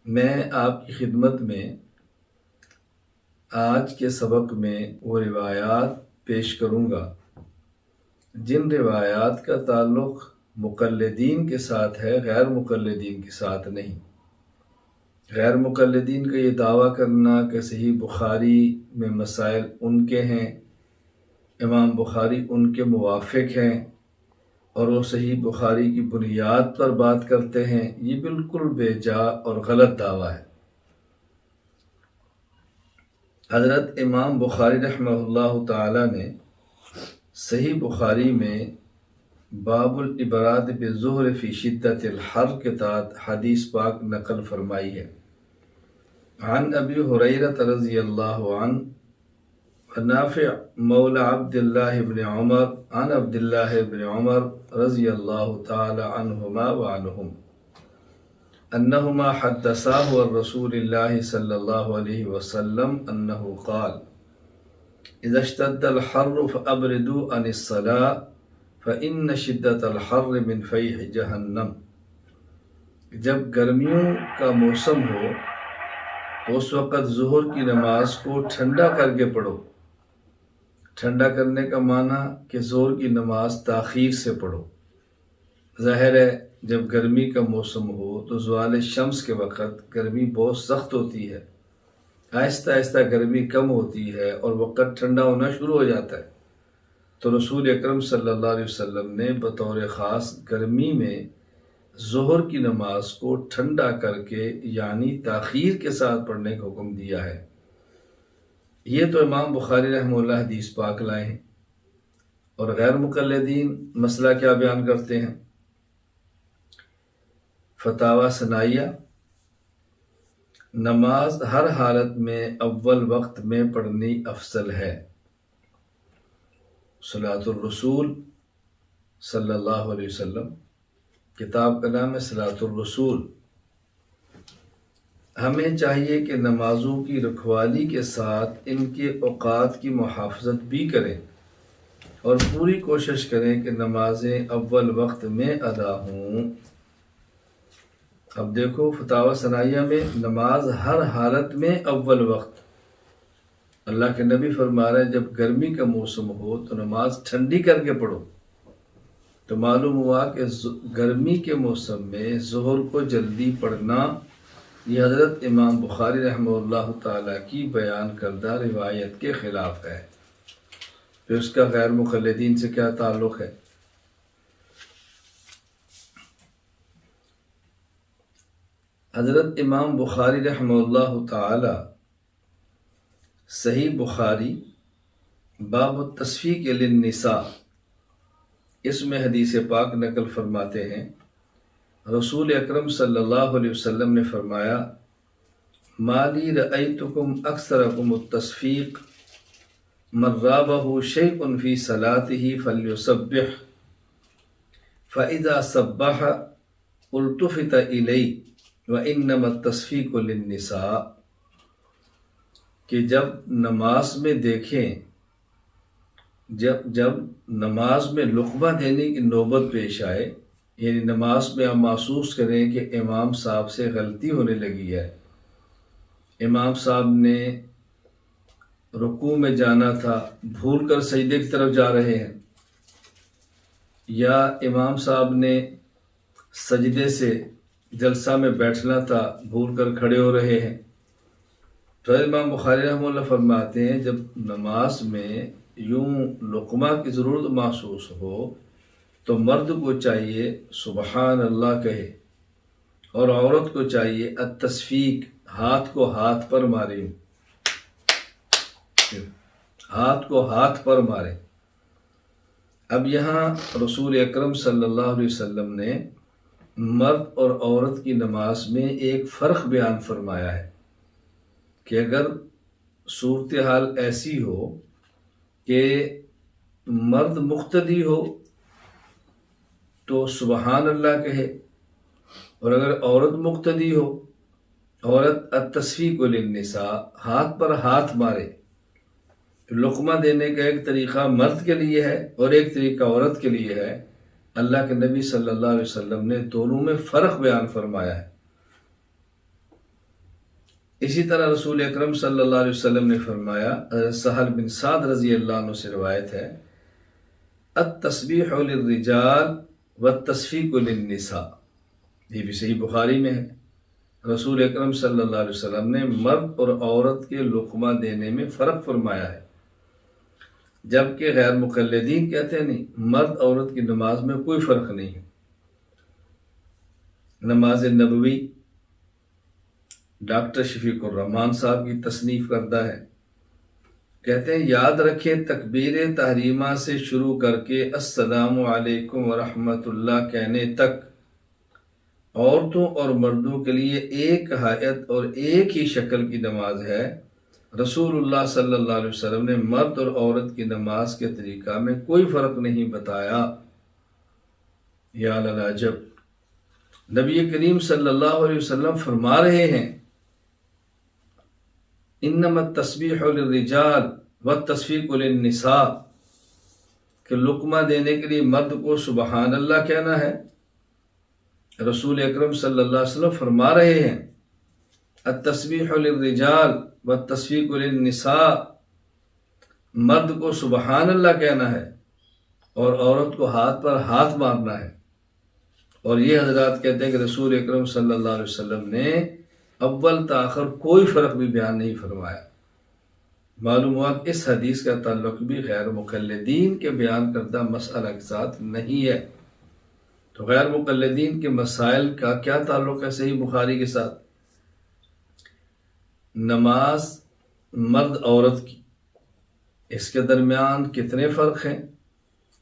میں آپ کی خدمت میں آج کے سبق میں وہ روایات پیش کروں گا جن روایات کا تعلق مقلدین کے ساتھ ہے، غیر مقلدین کے ساتھ نہیں۔ غیر مقلدین کا یہ دعویٰ کرنا کہ صحیح بخاری میں مسائل ان کے ہیں، امام بخاری ان کے موافق ہیں اور وہ صحیح بخاری کی بنیاد پر بات کرتے ہیں، یہ بالکل بے جا اور غلط دعویٰ ہے۔ حضرت امام بخاری رحمہ اللہ تعالی نے صحیح بخاری میں باب الابراد بالظہر فی شدت الحر کے تحت حدیث پاک نقل فرمائی ہے۔ عن ابی ہریرہ رضی اللہ عنہ نافع مولا عبد اللہ بن عمر عن عبد اللہ بن عمر رضی اللہ تعالی عنہما وعنہم انہما حدثاہ الرسول اللہ صلی اللہ علیہ وسلم انہ قال اذا اشتد الحر فابردوا عن الصلاة فإن شدت الحر من فیح جہنم۔ جب گرمیوں کا موسم ہو تو اس وقت ظہر کی نماز کو ٹھنڈا کر کے پڑھو۔ ٹھنڈا کرنے کا معنی کہ ظہر کی نماز تاخیر سے پڑھو۔ ظاہر ہے جب گرمی کا موسم ہو تو زوال شمس کے وقت گرمی بہت سخت ہوتی ہے، آہستہ آہستہ گرمی کم ہوتی ہے اور وقت ٹھنڈا ہونا شروع ہو جاتا ہے۔ تو رسول اکرم صلی اللہ علیہ وسلم نے بطور خاص گرمی میں ظہر کی نماز کو ٹھنڈا کر کے یعنی تاخیر کے ساتھ پڑھنے کا حکم دیا ہے۔ یہ تو امام بخاری رحمہ اللہ حدیث پاک لائے ہیں، اور غیر مقلدین مسئلہ کیا بیان کرتے ہیں؟ فتاوی ثنائیہ، نماز ہر حالت میں اول وقت میں پڑھنی افضل ہے۔ صلاۃ الرسول صلی اللہ علیہ وسلم، کتاب کا نام ہے صلاۃ الرسول۔ ہمیں چاہیے کہ نمازوں کی رکھوالی کے ساتھ ان کے اوقات کی محافظت بھی کریں اور پوری کوشش کریں کہ نمازیں اول وقت میں ادا ہوں۔ اب دیکھو فتاوی ثنائیہ میں نماز ہر حالت میں اول وقت، اللہ کے نبی فرما رہے ہیں جب گرمی کا موسم ہو تو نماز ٹھنڈی کر کے پڑھو۔ تو معلوم ہوا کہ گرمی کے موسم میں ظہر کو جلدی پڑھنا یہ حضرت امام بخاری رحمہ اللہ تعالیٰ کی بیان کردہ روایت کے خلاف ہے۔ پھر اس کا غیر مقلدین سے کیا تعلق ہے؟ حضرت امام بخاری رحمہ اللہ تعالی صحیح بخاری باب التصفیق للنساء، اس میں حدیث پاک نقل فرماتے ہیں، رسول اکرم صلی اللہ علیہ وسلم نے فرمایا مالی رأیتکم اکثرکم التصفیق من رابہ شیء فی صلاتہ فلیسبح فاذا سبح التفت الی وانما التصفیق للنساء، کہ جب نماز میں دیکھیں، جب نماز میں لقمہ دینے کی نوبت پیش آئے، یعنی نماز میں آپ محسوس کریں کہ امام صاحب سے غلطی ہونے لگی ہے، امام صاحب نے رکوع میں جانا تھا بھول کر سجدے کی طرف جا رہے ہیں، یا امام صاحب نے سجدے سے جلسہ میں بیٹھنا تھا بھول کر کھڑے ہو رہے ہیں، تو امام بخاری رحمہ اللہ فرماتے ہیں جب نماز میں یوں لقمہ کی ضرورت محسوس ہو تو مرد کو چاہیے سبحان اللہ کہے، اور عورت کو چاہیے التصفیق، ہاتھ کو ہاتھ پر مارے، ہاتھ کو ہاتھ پر مارے۔ اب یہاں رسول اکرم صلی اللہ علیہ وسلم نے مرد اور عورت کی نماز میں ایک فرق بیان فرمایا ہے کہ اگر صورتحال ایسی ہو کہ مرد مقتدی ہو تو سبحان اللہ کہے، اور اگر عورت مقتدی ہو، عورت التصفیق للنساء، ہاتھ پر ہاتھ مارے۔ لقمہ دینے کا ایک طریقہ مرد کے لیے ہے اور ایک طریقہ عورت کے لیے ہے۔ اللہ کے نبی صلی اللہ علیہ وسلم نے دونوں میں فرق بیان فرمایا ہے۔ اسی طرح رسول اکرم صلی اللہ علیہ وسلم نے فرمایا، حضرت سہل بن سعد رضی اللہ عنہ سے روایت ہے، التسبیح للرجال والتصفیق للنساء، یہ بھی صحیح بخاری میں ہے۔ رسول اکرم صلی اللہ علیہ وسلم نے مرد اور عورت کے لقمہ دینے میں فرق فرمایا ہے، جبکہ غیر مقلدین کہتے ہیں نہیں، مرد عورت کی نماز میں کوئی فرق نہیں ہے۔ نماز نبوی ڈاکٹر شفیق الرحمان صاحب کی تصنیف کردہ ہے، کہتے ہیں یاد رکھیں تکبیر تحریمہ سے شروع کر کے السلام علیکم ورحمۃ اللہ کہنے تک عورتوں اور مردوں کے لیے ایک ہیئت اور ایک ہی شکل کی نماز ہے۔ رسول اللہ صلی اللہ علیہ وسلم نے مرد اور عورت کی نماز کے طریقہ میں کوئی فرق نہیں بتایا۔ یا للعجب، نبی کریم صلی اللہ علیہ وسلم فرما رہے ہیں انما التسبیح للرجال والتصفیق للنساء، کہ لقمہ دینے کے لیے مرد کو سبحان اللہ کہنا ہے۔ رسول اکرم صلی اللہ علیہ وسلم فرما رہے ہیں التسبیح للرجال والتصفیق للنساء، مرد کو سبحان اللہ کہنا ہے اور عورت کو ہاتھ پر ہاتھ مارنا ہے۔ اور یہ حضرات کہتے ہیں کہ رسول اکرم صلی اللہ علیہ وسلم نے اول تاخر کوئی فرق بھی بیان نہیں فرمایا۔ معلوم ہوا کہ اس حدیث کا تعلق بھی غیر مقلدین کے بیان کردہ مسئلہ کے ساتھ نہیں ہے۔ تو غیر مقلدین کے مسائل کا کیا تعلق ہے صحیح بخاری کے ساتھ؟ نماز مرد عورت کی، اس کے درمیان کتنے فرق ہیں،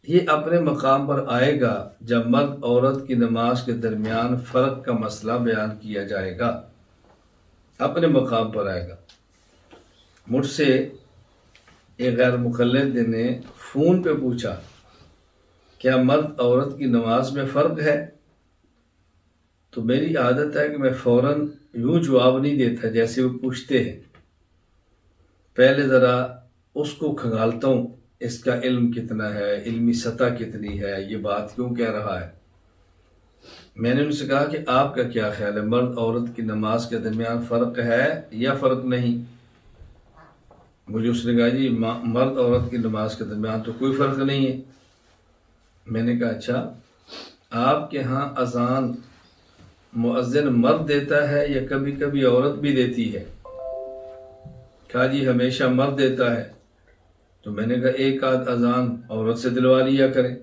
یہ اپنے مقام پر آئے گا جب مرد عورت کی نماز کے درمیان فرق کا مسئلہ بیان کیا جائے گا، اپنے مقام پر آئے گا۔ مجھ سے ایک غیر مقلد نے فون پہ پوچھا کیا مرد عورت کی نماز میں فرق ہے؟ تو میری عادت ہے کہ میں فوراً یوں جواب نہیں دیتا جیسے وہ پوچھتے ہیں، پہلے ذرا اس کو کھنگالتا ہوں، اس کا علم کتنا ہے، علمی سطح کتنی ہے، یہ بات کیوں کہہ رہا ہے۔ میں نے ان سے کہا کہ آپ کا کیا خیال ہے، مرد عورت کی نماز کے درمیان فرق ہے یا فرق نہیں؟ مجھے اس نے کہا جی مرد عورت کی نماز کے درمیان تو کوئی فرق نہیں ہے۔ میں نے کہا اچھا، آپ کے ہاں اذان مؤذن مرد دیتا ہے یا کبھی کبھی عورت بھی دیتی ہے؟ کہا جی ہمیشہ مرد دیتا ہے۔ تو میں نے کہا ایک آدھ اذان عورت سے دلوا لیا کریں۔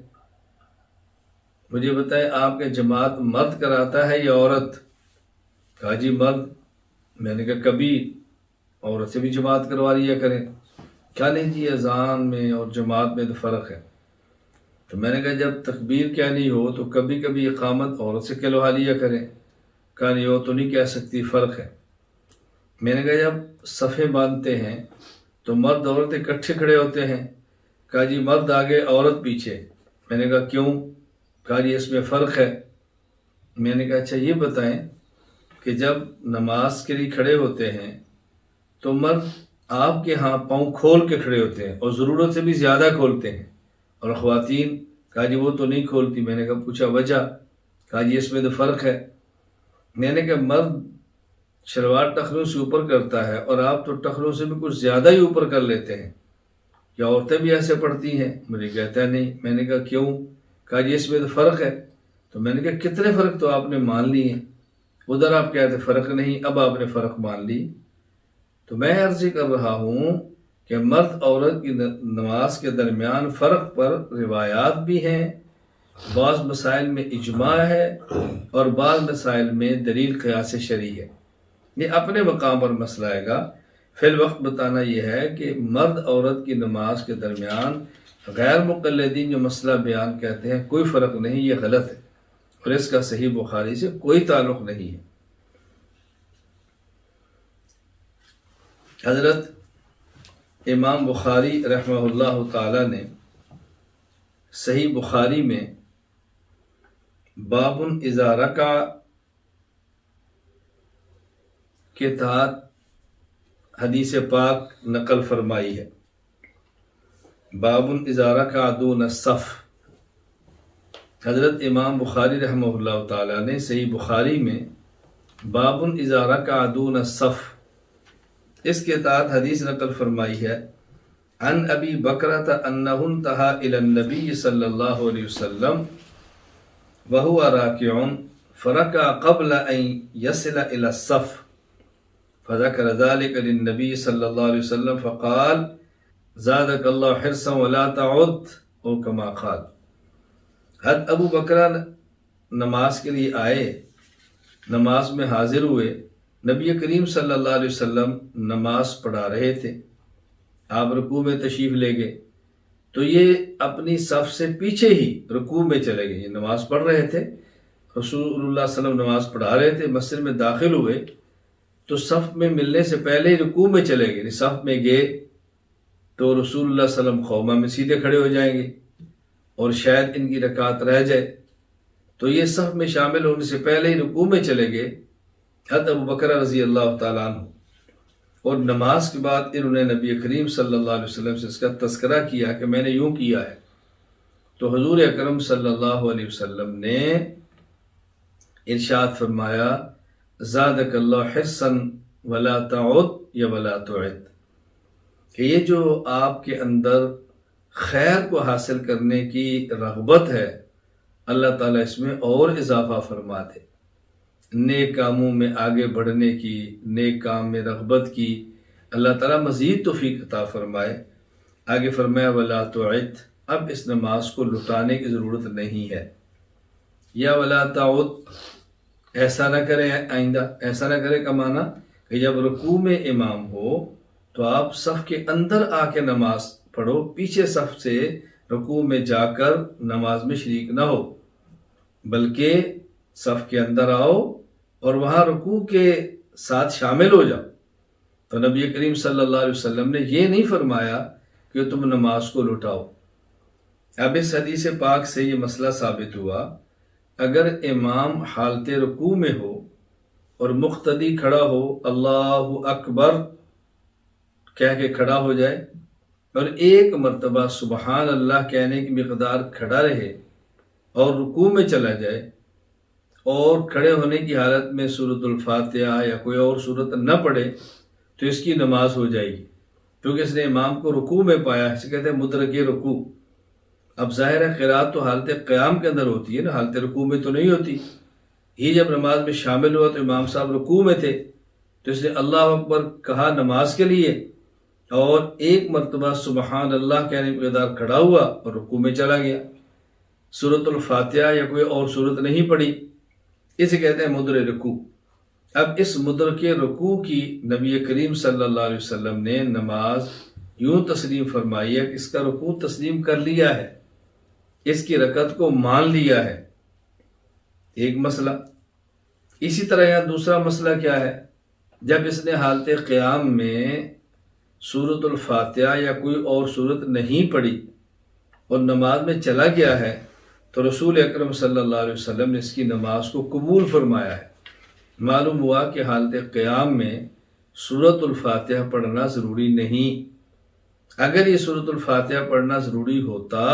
مجھے بتائیں آپ کے جماعت مرد کراتا ہے یا عورت؟ کہا جی مرد۔ میں نے کہا کبھی عورت سے بھی جماعت کروا لیا کریں۔ کیا نہیں جی اذان میں اور جماعت میں تو فرق ہے۔ تو میں نے کہا جب تکبیر کہنی ہو تو کبھی کبھی اقامت عورت سے کہلوا لیا کریں۔ کہا نہیں وہ تو نہیں کہہ سکتی، فرق ہے۔ میں نے کہا جب صفیں باندھتے ہیں تو مرد عورت اکٹھے کھڑے ہوتے ہیں۔ کہا جی مرد آگے عورت پیچھے۔ میں نے کہا کیوں؟ کہا جی اس میں فرق ہے۔ میں نے کہا اچھا یہ بتائیں کہ جب نماز کے لیے کھڑے ہوتے ہیں تو مرد آپ کے ہاں پاؤں کھول کے کھڑے ہوتے ہیں اور ضرورت سے بھی زیادہ کھولتے ہیں، اور خواتین کہا جی وہ تو نہیں کھولتی۔ میں نے کہا پوچھا وجہ؟ کہا جی اس میں تو فرق ہے۔ میں نے کہا مرد شلوار ٹخنوں سے اوپر کرتا ہے اور آپ تو ٹخنوں سے بھی کچھ زیادہ ہی اوپر کر لیتے ہیں، کیا عورتیں بھی ایسے پڑھتی ہیں؟ مجھے کہتا ہے نہیں۔ میں نے کہا کیوں؟ کہا جی اس میں تو فرق ہے۔ تو میں نے کہا کتنے فرق تو آپ نے مان لی ہیں، ادھر آپ کہتے فرق نہیں، اب آپ نے فرق مان لی۔ تو میں عرض کر رہا ہوں کہ مرد عورت کی نماز کے درمیان فرق پر روایات بھی ہیں، بعض مسائل میں اجماع ہے اور بعض مسائل میں دلیل قیاس شرعی ہے۔ یہ اپنے مقام پر مسئلہ آئے گا۔ فی الوقت بتانا یہ ہے کہ مرد عورت کی نماز کے درمیان غیر مقلدین جو مسئلہ بیان کہتے ہیں کوئی فرق نہیں، یہ غلط ہے اور اس کا صحیح بخاری سے کوئی تعلق نہیں ہے۔ حضرت امام بخاری رحمہ اللہ تعالی نے صحیح بخاری میں باب اذا رکع کے تحت حدیث پاک نقل فرمائی ہے، باب اذا رکع دون الصف۔ حضرت امام بخاری رحمہ اللہ تعالی نے صحیح بخاری میں باب اذا رکع دون الصف اس کے تحت حدیث نقل فرمائی ہے عن ابی بکرۃ انہ انتہا الی النبی صلی اللہ علیہ وسلم وهو راکع فرکع قبل ان یصل الی الصف فذكر ذلك للنبي صلی اللہ علیہ وسلم فقال زادك اللہ حرصا ولا تعد او کما قال۔ حضرت ابو بکرہ نماز کے لیے آئے، نماز میں حاضر ہوئے، نبی کریم صلی اللہ علیہ وسلم نماز پڑھا رہے تھے، آپ رکوع میں تشریف لے گئے تو یہ اپنی صف سے پیچھے ہی رکوع میں چلے گئے۔ یہ نماز پڑھ رہے تھے، رسول اللہ صلی اللہ علیہ وسلم نماز پڑھا رہے تھے، مسجد میں داخل ہوئے تو صف میں ملنے سے پہلے ہی رکوع میں چلے گئے۔ صف میں گئے تو رسول اللہ صلی اللہ علیہ وسلم خوما میں سیدھے کھڑے ہو جائیں گے اور شاید ان کی رکعت رہ جائے، تو یہ صف میں شامل ہونے سے پہلے ہی رکوع میں چلے گئے حضرت ابو بکر رضی اللہ تعالیٰ عنہ، اور نماز کے بعد انہوں نے نبی کریم صلی اللہ علیہ وسلم سے اس کا تذکرہ کیا کہ میں نے یوں کیا ہے، تو حضور اکرم صلی اللہ علیہ وسلم نے ارشاد فرمایا زادک اللہ حرصا ولا تعد یا ولا تعد، کہ یہ جو آپ کے اندر خیر کو حاصل کرنے کی رغبت ہے اللہ تعالیٰ اس میں اور اضافہ فرما دے، نیک کاموں میں آگے بڑھنے کی، نیک کام میں رغبت کی اللہ تعالیٰ مزید توفیق عطا فرمائے۔ آگے فرمایا ولا تعد، اب اس نماز کو لٹانے کی ضرورت نہیں ہے، یا ولا تعد ایسا نہ کرے، آئندہ ایسا نہ کرے کا معنی کہ جب رکوع میں امام ہو تو آپ صف کے اندر آ کے نماز پڑھو، پیچھے صف سے رکوع میں جا کر نماز میں شریک نہ ہو، بلکہ صف کے اندر آؤ اور وہاں رکوع کے ساتھ شامل ہو جاؤ۔ تو نبی کریم صلی اللہ علیہ وسلم نے یہ نہیں فرمایا کہ تم نماز کو لٹاؤ۔ اب اس حدیث پاک سے یہ مسئلہ ثابت ہوا، اگر امام حالت رکوع میں ہو اور مقتدی کھڑا ہو اللہ اکبر کہہ کے کھڑا ہو جائے اور ایک مرتبہ سبحان اللہ کہنے کی مقدار کھڑا رہے اور رکوع میں چلا جائے اور کھڑے ہونے کی حالت میں سورۃ الفاتحہ یا کوئی اور سورت نہ پڑھے تو اس کی نماز ہو جائے گی، کیونکہ اس نے امام کو رکوع میں پایا، اسے کہتے ہیں مدرک رکوع۔ اب ظاہر ہے قرات تو حالت قیام کے اندر ہوتی ہے نا، حالت رکوع میں تو نہیں ہوتی۔ یہ جب نماز میں شامل ہوا تو امام صاحب رکوع میں تھے تو اس نے اللہ اکبر کہا نماز کے لیے اور ایک مرتبہ سبحان اللہ کہنے کی مقدار کھڑا ہوا اور رکوع میں چلا گیا، سورۃ الفاتحہ یا کوئی اور سورت نہیں پڑھی، اسے کہتے ہیں مدرک رکوع۔ اب اس مدرک رکوع کی نبی کریم صلی اللہ علیہ وسلم نے نماز یوں تسلیم فرمائی ہے کہ اس کا رکوع تسلیم کر لیا ہے، اس کی رکعت کو مان لیا ہے، ایک مسئلہ۔ اسی طرح یہاں دوسرا مسئلہ کیا ہے، جب اس نے حالت قیام میں سورۃ الفاتحہ یا کوئی اور سورت نہیں پڑھی اور نماز میں چلا گیا ہے تو رسول اکرم صلی اللہ علیہ وسلم نے اس کی نماز کو قبول فرمایا ہے۔ معلوم ہوا کہ حالت قیام میں سورۃ الفاتحہ پڑھنا ضروری نہیں، اگر یہ سورۃ الفاتحہ پڑھنا ضروری ہوتا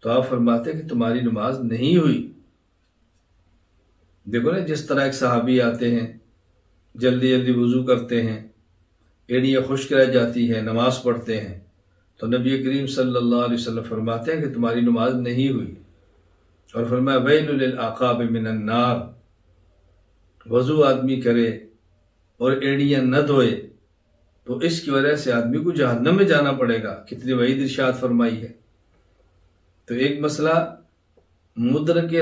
تو آپ فرماتے کہ تمہاری نماز نہیں ہوئی۔ دیکھو نا جس طرح ایک صحابی آتے ہیں، جلدی جلدی وضو کرتے ہیں، ایڑیاں خشک رہ جاتی ہیں، نماز پڑھتے ہیں تو نبی کریم صلی اللہ علیہ وسلم فرماتے ہیں کہ تمہاری نماز نہیں ہوئی، اور فرمایا ویل للعقاب من النار، وضو آدمی کرے اور ایڑیاں نہ دھوئے تو اس کی وجہ سے آدمی کو جہنم میں جانا پڑے گا، کتنی وعید ارشاد فرمائی ہے۔ تو ایک مسئلہ مدرک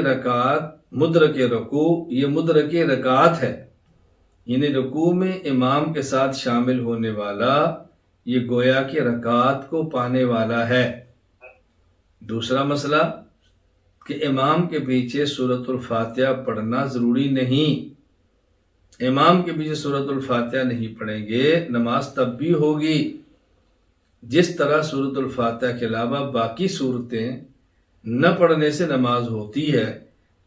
رکوع، یہ مدرک رکعت ہے، یعنی رکوع میں امام کے ساتھ شامل ہونے والا یہ گویا کہ رکعت کو پانے والا ہے۔ دوسرا مسئلہ کہ امام کے پیچھے سورۃ الفاتحہ پڑھنا ضروری نہیں، امام کے پیچھے سورۃ الفاتحہ نہیں پڑھیں گے نماز تب بھی ہوگی، جس طرح سورۃ الفاتحہ کے علاوہ باقی صورتیں نہ پڑھنے سے نماز ہوتی ہے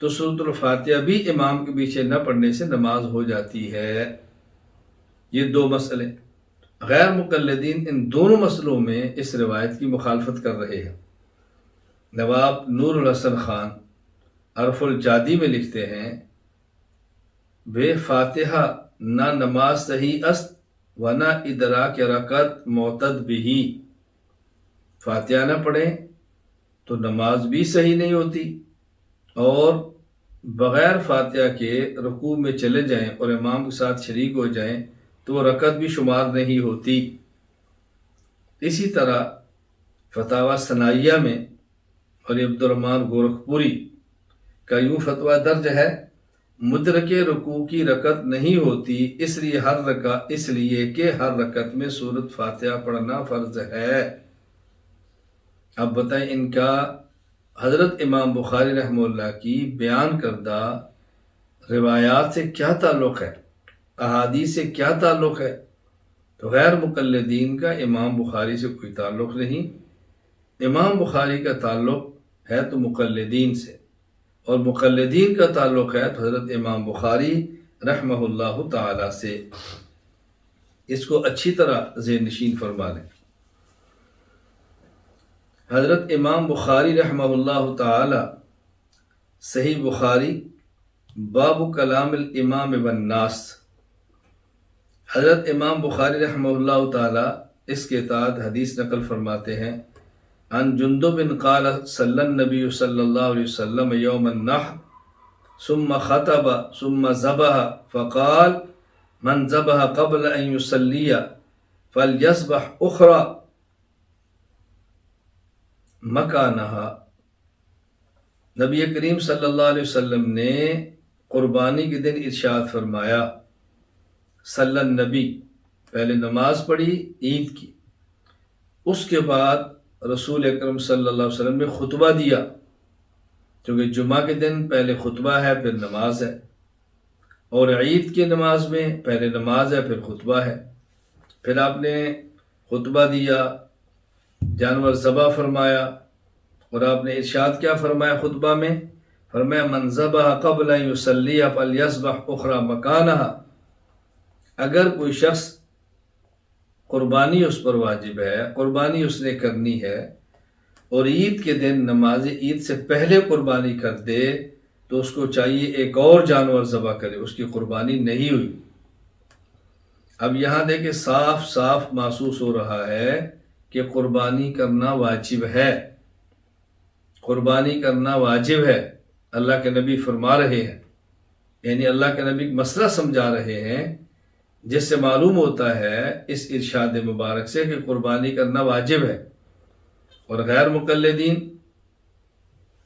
تو سورۃ الفاتحہ بھی امام کے پیچھے نہ پڑھنے سے نماز ہو جاتی ہے۔ یہ دو مسئلے، غیر مقلدین ان دونوں مسئلوں میں اس روایت کی مخالفت کر رہے ہیں۔ نواب نور الحسن خان عرف الجادی میں لکھتے ہیں بے فاتحہ نہ نماز صحیح است ورنہ ادراک رکعت معتد بھی، فاتحہ نہ پڑھیں تو نماز بھی صحیح نہیں ہوتی، اور بغیر فاتحہ کے رکوع میں چلے جائیں اور امام کے ساتھ شریک ہو جائیں تو وہ رکعت بھی شمار نہیں ہوتی۔ اسی طرح فتاوی ثنائیہ میں اور عبد الرحمن گورکھپوری کا یوں فتویٰ درج ہے، مدرک رکوع کی رکعت نہیں ہوتی اس لیے کہ ہر رکعت میں سورۃ فاتحہ پڑھنا فرض ہے۔ اب بتائیں ان کا حضرت امام بخاری رحمہ اللہ کی بیان کردہ روایات سے کیا تعلق ہے، احادیث سے کیا تعلق ہے؟ تو غیر مقلدین کا امام بخاری سے کوئی تعلق نہیں، امام بخاری کا تعلق ہے تو مقلدین سے، اور مقلدین کا تعلق ہے تو حضرت امام بخاری رحمہ اللہ تعالی سے۔ اس کو اچھی طرح ذہن نشین فرما لیں۔ حضرت امام بخاری رحمہ اللہ تعالی صحیح بخاری باب کلام الامام والناس، حضرت امام بخاری رحمہ اللہ تعالی اس کے تحت حدیث نقل فرماتے ہیں، عن جندب قال صلی النبی صلی اللہ علیہ وسلم یوم النحر ثم خطب ثم ذبح فقال من ذبح قبل ان يصلي فليذبح اخرى مکانہا۔ نبی کریم صلی اللہ علیہ وسلم نے قربانی کے دن ارشاد فرمایا، صلی النبی، پہلے نماز پڑھی عید کی، اس کے بعد رسول اکرم صلی اللہ علیہ وسلم نے خطبہ دیا، کیونکہ جمعہ کے دن پہلے خطبہ ہے پھر نماز ہے، اور عید کی نماز میں پہلے نماز ہے پھر خطبہ ہے۔ پھر آپ نے خطبہ دیا، جانور ذبح فرمایا، اور آپ نے ارشاد کیا فرمایا خطبہ میں؟ فرمایا من ذبح قبل ان یصلی فلیذبح اخری مکانہا۔ اگر کوئی شخص قربانی اس پر واجب ہے، قربانی اس نے کرنی ہے، اور عید کے دن نماز عید سے پہلے قربانی کر دے تو اس کو چاہیے ایک اور جانور ذبح کرے، اس کی قربانی نہیں ہوئی۔ اب یہاں دیکھیں صاف صاف محسوس ہو رہا ہے کہ قربانی کرنا واجب ہے، قربانی کرنا واجب ہے۔ اللہ کے نبی فرما رہے ہیں، یعنی اللہ کے نبی مسئلہ سمجھا رہے ہیں، جس سے معلوم ہوتا ہے اس ارشاد مبارک سے کہ قربانی کرنا واجب ہے۔ اور غیر مقلدین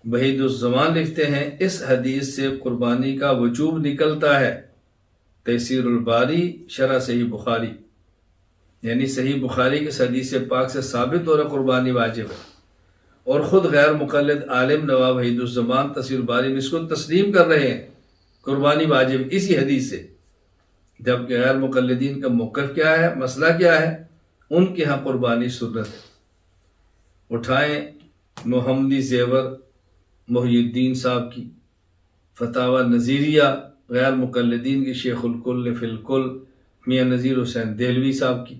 وحید الزمان لکھتے ہیں اس حدیث سے قربانی کا وجوب نکلتا ہے، تیسیر الباری شرح صحیح بخاری، یعنی صحیح بخاری کے حدیث پاک سے ثابت ہو رہا قربانی واجب ہے، اور خود غیر مقلد عالم نواب وحید الزمان تفسیر الباری میں اس کو تسلیم کر رہے ہیں قربانی واجب اسی حدیث سے، جبکہ غیر مقلدین کا موقف کیا ہے، مسئلہ کیا ہے؟ ان کے ہاں قربانی سنت ہے۔ اٹھائیں محمدی زیور محی الدین صاحب کی فتاوی نظیریہ، غیر مقلدین کی شیخ الکل فی الکل میاں نذیر حسین دہلوی صاحب کی،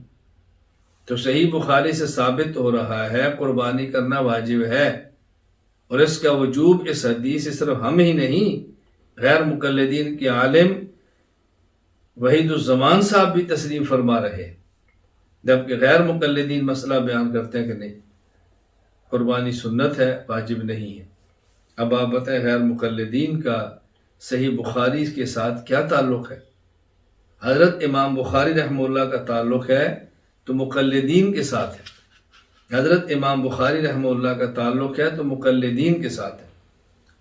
تو صحیح بخاری سے ثابت ہو رہا ہے قربانی کرنا واجب ہے، اور اس کا وجوب اس حدیث سے صرف ہم ہی نہیں، غیر مقلدین کے عالم وحید الزمان صاحب بھی تسلیم فرما رہے، جبکہ غیر مقلدین مسئلہ بیان کرتے ہیں کہ نہیں قربانی سنت ہے، واجب نہیں ہے۔ اب آپ بتائیں غیر مقلدین کا صحیح بخاری کے ساتھ کیا تعلق ہے؟ حضرت امام بخاری رحمہ اللہ کا تعلق ہے تو مقلدین کے ساتھ ہے، حضرت امام بخاری رحمہ اللہ کا تعلق ہے تو مقلدین کے ساتھ ہے،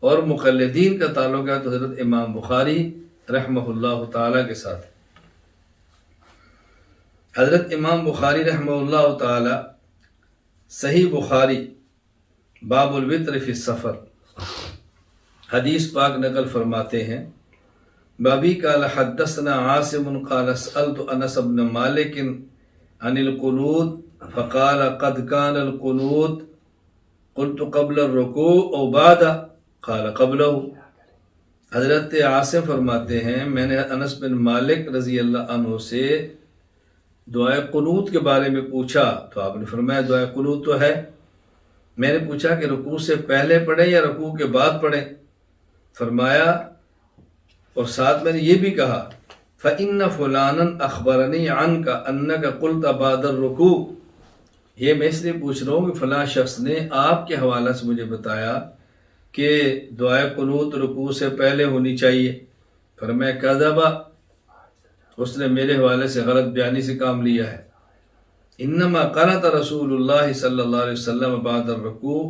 اور مقلدین کا تعلق ہے تو حضرت امام بخاری رحمہ اللہ تعالی کے ساتھ ہے۔ حضرت امام بخاری رحمہ اللہ تعالی صحیح بخاری باب الوتر فی السفر حدیث پاک نقل فرماتے ہیں، بابی قال حدثنا عاصم قال سألت انس بن مالک عن القنوت فقال قد كان القنوت قلت قبل الرکوع او بعد قال قبلہ۔ حضرت عاصم فرماتے ہیں میں نے انس بن مالک رضی اللہ عنہ سے دعائے قنوت کے بارے میں پوچھا تو آپ نے فرمایا دعائے قنوت تو ہے۔ میں نے پوچھا کہ رکوع سے پہلے پڑھیں یا رکوع کے بعد پڑھیں؟ فرمایا، اور ساتھ میں نے یہ بھی کہا فَإِنَّ فُلَانًا أَخْبَرَنِي عَنْكَ أَنَّكَ قُلْتَ بَعْدَ الرُّكُوعِ، یہ میں اس لیے پوچھ رہا ہوں کہ فلاں شخص نے آپ کے حوالہ سے مجھے بتایا کہ دعائے قنوت رکوع سے پہلے ہونی چاہیے۔ فرمایا کذبا، اس نے میرے حوالے سے غلط بیانی سے کام لیا ہے۔ انما قنت رسول اللہ صلی اللہ علیہ وسلم بعد الرکوع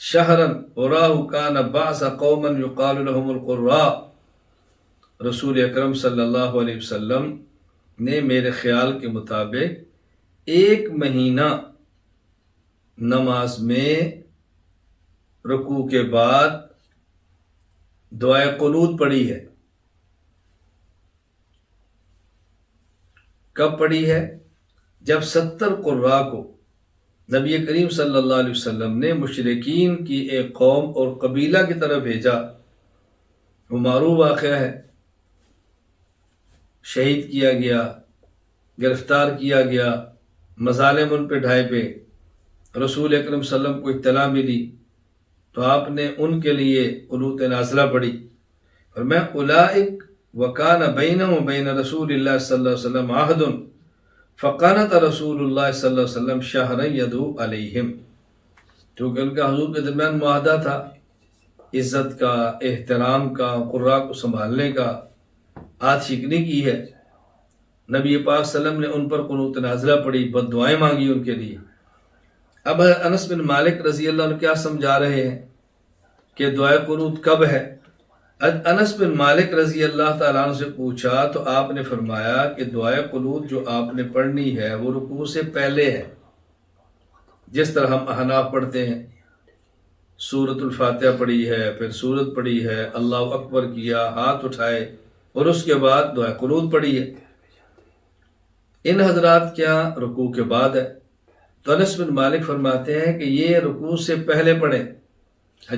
شہرا وراہ کان بعث قوما یقال لهم القراء، رسول اکرم صلی اللہ علیہ وسلم نے میرے خیال کے مطابق 1 مہینہ نماز میں رکوع کے بعد دعائے قنوت پڑھی ہے۔ کب پڑھی ہے؟ جب 70 قراء کو نبی کریم صلی اللہ علیہ وسلم نے مشرکین کی ایک قوم اور قبیلہ کی طرف بھیجا۔ وہ معروف واقعہ ہے، شہید کیا گیا، گرفتار کیا گیا، مظالم ان پہ ڈھائے پہ۔ رسول اکرم صلی اللہ علیہ وسلم کو اطلاع ملی تو آپ نے ان کے لیے قنوت نازلہ پڑھی۔ فرمایا اولئک وکان بینہم وبین رسول اللہ صلی اللہ علیہ وسلم عہد فقنت رسول اللہ صلی اللہ علیہ وسلم شہرا یدعو علیہم، کیونکہ ان کا حضور کے درمیان معاہدہ تھا عزت کا، احترام کا، قراء کو سنبھالنے کا، آت شکنی کی ہے۔ نبی پاک صلی اللہ علیہ وسلم نے ان پر قنوت نازلہ پڑھی، بد دعائیں مانگی ان کے لیے۔ اب انس بن مالک رضی اللہ عنہ کیا سمجھا رہے ہیں کہ دعائے قنوت کب ہے؟ انس بن مالک رضی اللہ تعالیٰ عنہ سے پوچھا تو آپ نے فرمایا کہ دعائے قنوت جو آپ نے پڑھنی ہے وہ رکوع سے پہلے ہے، جس طرح ہم احناف پڑھتے ہیں، سورۃ الفاتحہ پڑھی ہے، پھر سورت پڑھی ہے، اللہ اکبر کیا، ہاتھ اٹھائے اور اس کے بعد دعائے قنوت پڑھی ہے۔ ان حضرات کیا رکوع کے بعد ہے؟ تو انس بن مالک فرماتے ہیں کہ یہ رکوع سے پہلے پڑھیں۔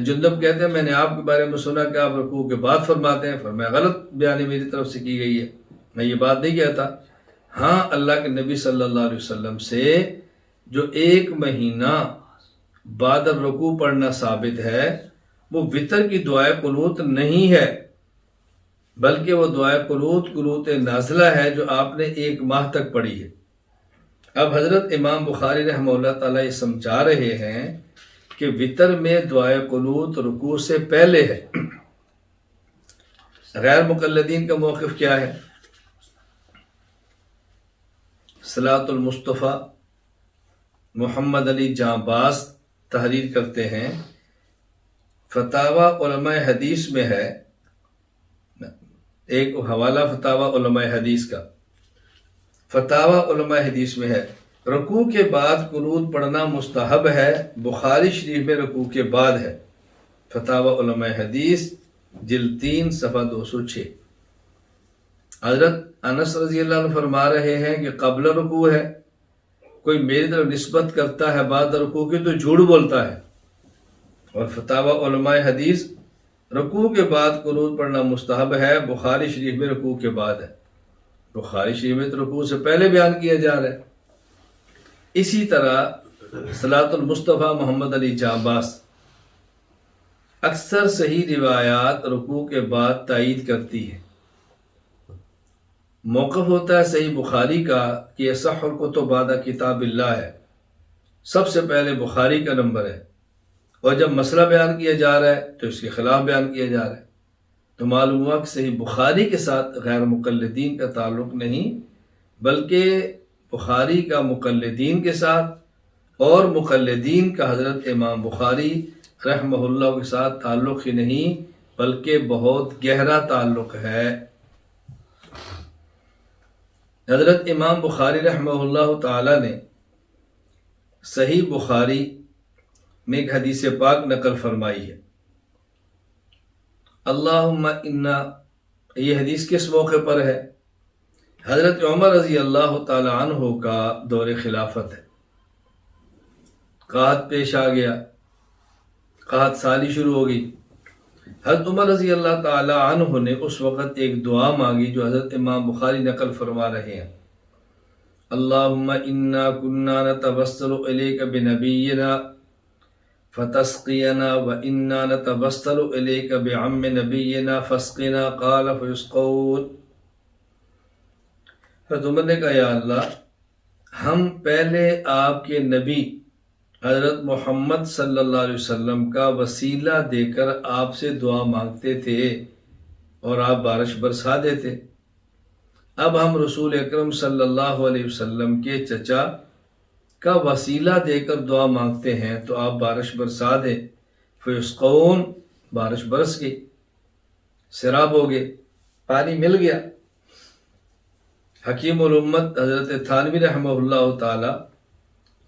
جندب کہتے ہیں میں نے آپ کے بارے میں سنا کہ آپ رکوع کے بعد فرماتے ہیں۔ فرمایا غلط بیانی میری طرف سے کی گئی ہے، میں یہ بات نہیں کہتا۔ ہاں اللہ کے نبی صلی اللہ علیہ وسلم سے جو 1 مہینہ بعد الرکوع پڑھنا ثابت ہے وہ وتر کی دعائے قنوت نہیں ہے، بلکہ وہ دعائے قنوت نازلہ ہے جو آپ نے 1 ماہ تک پڑھی ہے۔ اب حضرت امام بخاری رحمہ اللہ تعالیٰ یہ سمجھا رہے ہیں کہ وتر میں دعائے قنوت رکوع سے پہلے ہے۔ غیر مقلدین کا موقف کیا ہے؟ صلاۃ المصطفیٰ محمد علی جانباز تحریر کرتے ہیں، فتاوی علماء حدیث میں ہے، ایک حوالہ فتاوی علماء حدیث کا، فتاوی علماء حدیث میں ہے رکوع کے بعد قنوت پڑھنا مستحب ہے، بخاری شریف میں رکوع کے بعد ہے، فتاوی علماء حدیث جلد 3 صفحہ 206۔ حضرت انس رضی اللہ عنہ فرما رہے ہیں کہ قبل رکوع ہے، کوئی میری طرف نسبت کرتا ہے بعد رکوع کی تو جھوٹ بولتا ہے، اور فتاوی علماء حدیث رکوع کے بعد قنوت پڑھنا مستحب ہے، بخاری شریف میں رکوع کے بعد ہے۔ بخاری شریف میں تو رکوع سے پہلے بیان کیا جا رہا ہے۔ اسی طرح صلاۃ المصطفیٰ محمد علی جانباز، اکثر صحیح روایات رکوع کے بعد تائید کرتی ہے۔ موقف ہوتا ہے صحیح بخاری کا کہ یصح الکتب بعد کتاب اللہ ہے، سب سے پہلے بخاری کا نمبر ہے، اور جب مسئلہ بیان کیا جا رہا ہے تو اس کے خلاف بیان کیا جا رہا ہے، تو معلوم ہوا کہ صحیح بخاری کے ساتھ غیر مقلدین کا تعلق نہیں، بلکہ بخاری کا مقلدین کے ساتھ اور مقلدین کا حضرت امام بخاری رحمہ اللہ کے ساتھ تعلق ہی نہیں بلکہ بہت گہرا تعلق ہے۔ حضرت امام بخاری رحمہ اللہ تعالی نے صحیح بخاری میں ایک حدیث پاک نقل فرمائی ہے، اللہم انا، یہ حدیث کس موقع پر ہے؟ حضرت عمر رضی اللہ تعالی عنہ کا دور خلافت ہے، قحط پیش آ گیا، قحط سالی شروع ہو گئی۔ حضرت عمر رضی اللہ تعالی عنہ نے اس وقت ایک دعا مانگی جو حضرت امام بخاری نقل فرما رہے ہیں، اللہم انا کننا نتوسل الیک بنبینا فتسقینا وانا نتوسل الیک بعم نبینا فاسقنا قال فیسقون۔ حضرت عمر نے کہا یا اللہ، ہم پہلے آپ کے نبی حضرت محمد صلی اللہ علیہ وسلم کا وسیلہ دے کر آپ سے دعا مانگتے تھے اور آپ بارش برسا دیتے، اب ہم رسول اکرم صلی اللہ علیہ وسلم کے چچا کا وسیلہ دے کر دعا مانگتے ہیں تو آپ بارش برسا دیں، فیسقون، بارش برس گئی، سیراب ہو گئے، پانی مل گیا۔ حکیم الامت حضرت تھانوی رحمہ اللہ تعالی